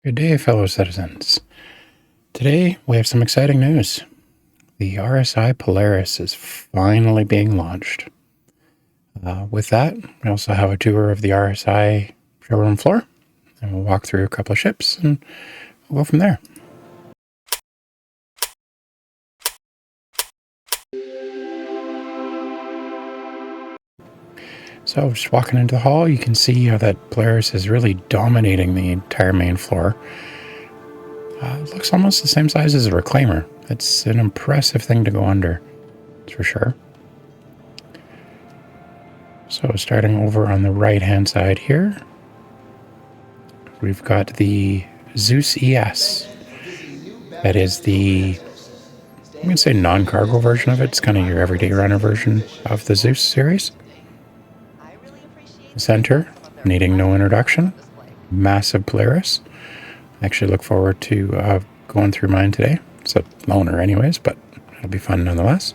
Good day, fellow citizens. Today, we have some exciting news. The RSI Polaris is finally being launched. With that, we also have a tour of the RSI showroom floor, and we'll walk through a couple of ships, and we'll go from there. So, just walking into the hall, you can see how that Polaris is really dominating the entire main floor. It looks almost the same size as a reclaimer. It's an impressive thing to go under, that's for sure. So starting over on the right-hand side here, we've got the Zeus ES. That is the, I'm going to say non-cargo version of it. It's kind of your everyday runner version of the Zeus series. The center, needing no introduction, massive Polaris. I actually look forward to going through mine today. It's a loaner anyways, but it'll be fun nonetheless.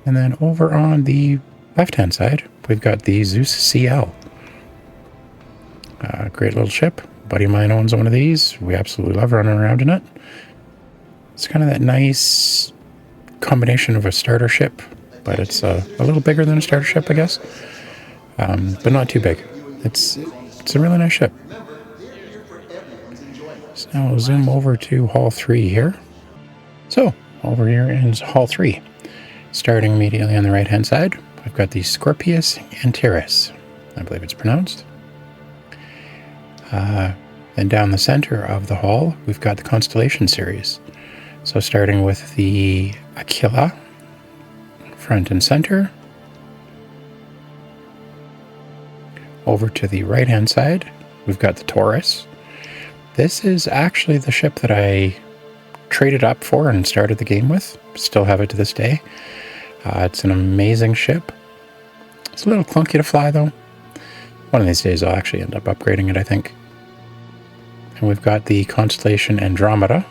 And then over on the left-hand side, we've got the Zeus CL. Great little ship. A buddy of mine owns one of these. We absolutely love running around in it. It's kind of that nice combination of a starter ship, but it's a little bigger than a starter ship, I guess. But not too big. It's a really nice ship. So now we'll zoom over to Hall 3 here. So, over here is Hall 3. Starting immediately on the right-hand side, we've got the Scorpius Antares, I believe it's pronounced. Then down the center of the hall, we've got the Constellation series. So starting with the Aquila, front and center. Over to the right-hand side, we've got the Taurus. This is actually the ship that I traded up for and started the game with. Still have it to this day. It's an amazing ship. It's a little clunky to fly, though. One of these days I'll actually end up upgrading it, I think. And we've got the Constellation Andromeda.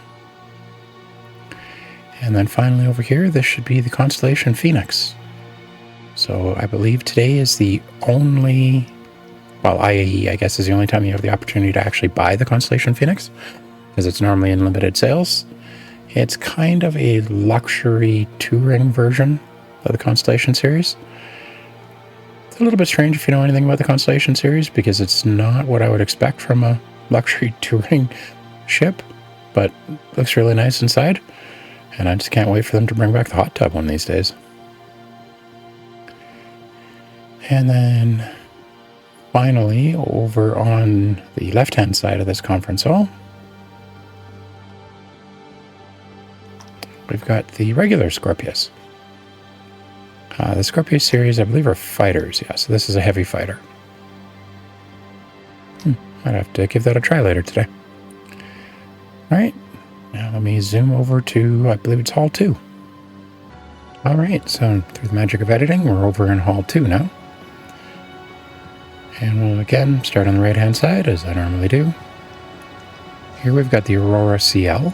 And then finally over here, this should be the Constellation Phoenix. So I believe today is the only... Well, IAE, I guess, is the only time you have the opportunity to actually buy the Constellation Phoenix, because it's normally in limited sales. It's kind of a luxury touring version of the Constellation series. It's a little bit strange if you know anything about the Constellation series, because it's not what I would expect from a luxury touring ship, but looks really nice inside, and I just can't wait for them to bring back the hot tub one of these days. And then finally, over on the left-hand side of this conference hall, we've got the regular Scorpius. The Scorpius series, I believe, are fighters. Yeah, so this is a heavy fighter. Might have to give that a try later today. All right, now let me zoom over to, I believe it's Hall 2. All right, so through the magic of editing, we're over in Hall 2 now. And we'll again start on the right-hand side, as I normally do. Here we've got the Aurora CL,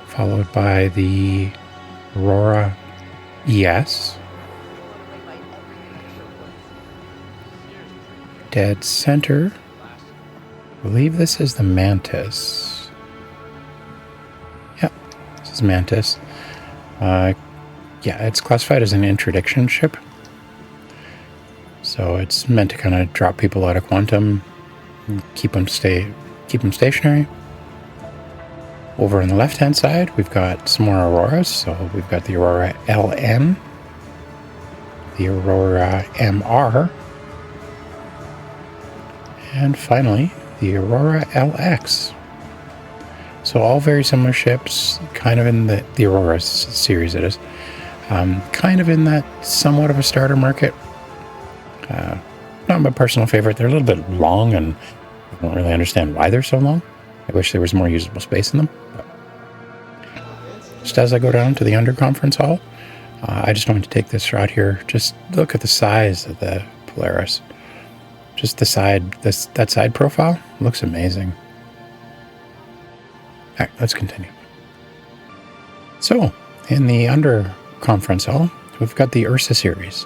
followed by the Aurora ES. Dead center, I believe this is the Mantis. Yep, this is Mantis. Yeah, it's classified as an interdiction ship. So it's meant to kind of drop people out of quantum and keep them stationary. Over on the left-hand side, we've got some more Auroras. So we've got the Aurora LN, the Aurora MR, and finally, the Aurora LX. So all very similar ships, kind of in the Aurora series it is. Kind of in that somewhat of a starter market. Not my personal favorite. They're a little bit long, and I don't really understand why they're so long. I wish there was more usable space in them. But just as I go down to the under conference hall, I just wanted to take this shot here. Just look at the size of the Polaris. Just the side, that side profile looks amazing. All right, let's continue. So, in the under conference hall, we've got the Ursa series.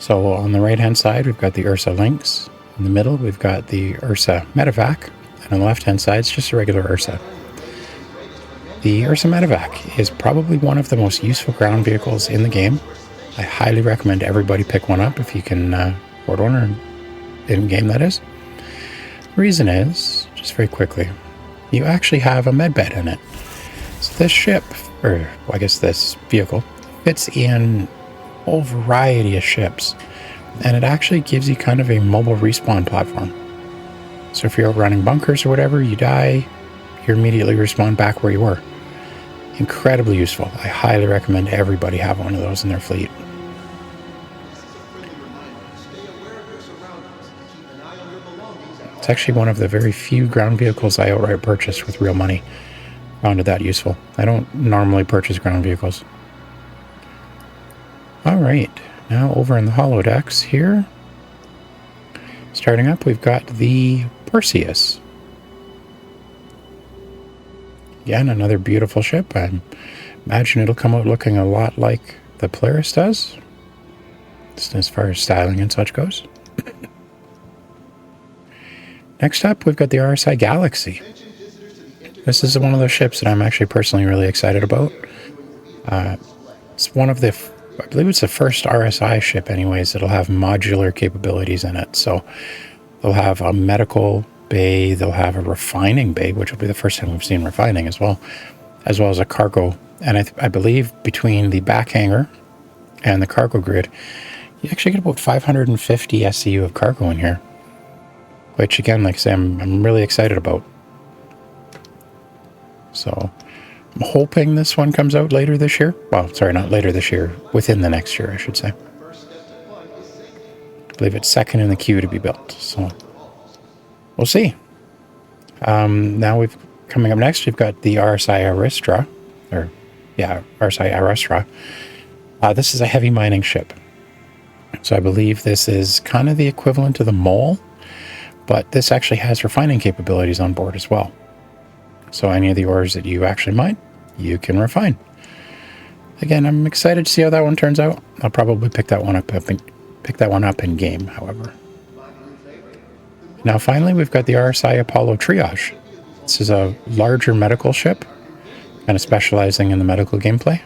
So on the right-hand side, we've got the Ursa Lynx. In the middle, we've got the Ursa Medevac, and on the left-hand side, it's just a regular Ursa. The Ursa Medevac is probably one of the most useful ground vehicles in the game. I highly recommend everybody pick one up if you can afford one, or in-game that is. The reason is, just very quickly, you actually have a medbed in it. So this ship, or well, I guess this vehicle, fits in a whole variety of ships, and it actually gives you kind of a mobile respawn platform. So if you're running bunkers or whatever, you die, you immediately respawn back where you were. Incredibly useful. I highly recommend everybody have one of those in their fleet. It's actually one of the very few ground vehicles I outright purchased with real money. Found it that useful. I don't normally purchase ground vehicles. Alright, now over in the holodecks here. Starting up, we've got the Perseus. Again, another beautiful ship. I imagine it'll come out looking a lot like the Polaris does, just as far as styling and such goes. Next up, we've got the RSI Galaxy. This is one of those ships that I'm actually personally really excited about. It's one of the, I believe it's the first RSI ship anyways, that'll have modular capabilities in it. So they'll have a medical bay, they'll have a refining bay, which will be the first time we've seen refining as well as a cargo. And I believe between the back hangar and the cargo grid, you actually get about 550 SCU of cargo in here, which again, like I say, I'm really excited about. So I'm hoping this one comes out later this year. Well, sorry, not later this year, within the next year, I should say. I believe it's second in the queue to be built, so we'll see. Now coming up next, we've got the RSI Aristra, RSI Aristra. This is a heavy mining ship. So I believe this is kind of the equivalent to the Mole, but this actually has refining capabilities on board as well. So any of the ores that you actually mine, you can refine. Again, I'm excited to see how that one turns out. I'll probably pick that one up in game, however. Now finally, we've got the RSI Apollo Triage. This is a larger medical ship, kind of specializing in the medical gameplay.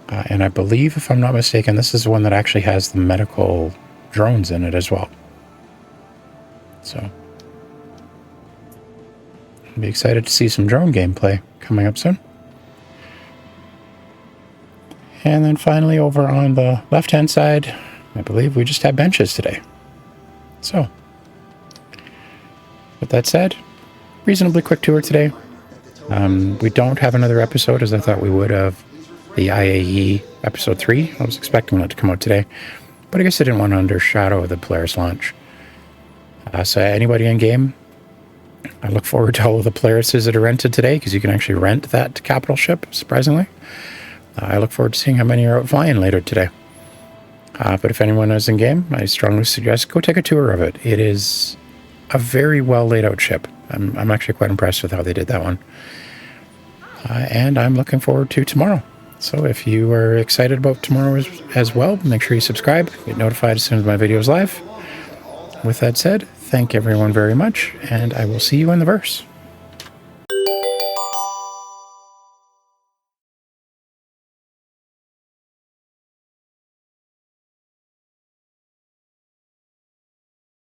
And I believe, if I'm not mistaken, this is the one that actually has the medical drones in it as well. So I'll be excited to see some drone gameplay coming up soon. And then finally, over on the left-hand side, I believe we just had benches today. So with that said, reasonably quick tour today. We don't have another episode as I thought we would of the IAE episode 3. I was expecting it to come out today, but I guess I didn't want to undershadow the Polaris launch. So anybody in game, I look forward to all of the Polarises that are rented today, because you can actually rent that capital ship, surprisingly. I look forward to seeing how many are out flying later today. But if anyone is in game, I strongly suggest go take a tour of it. It is a very well laid out ship. I'm actually quite impressed with how they did that one. And I'm looking forward to tomorrow. So if you are excited about tomorrow as well, make sure you subscribe, get notified as soon as my video is live. With that said, thank everyone very much, and I will see you in the verse.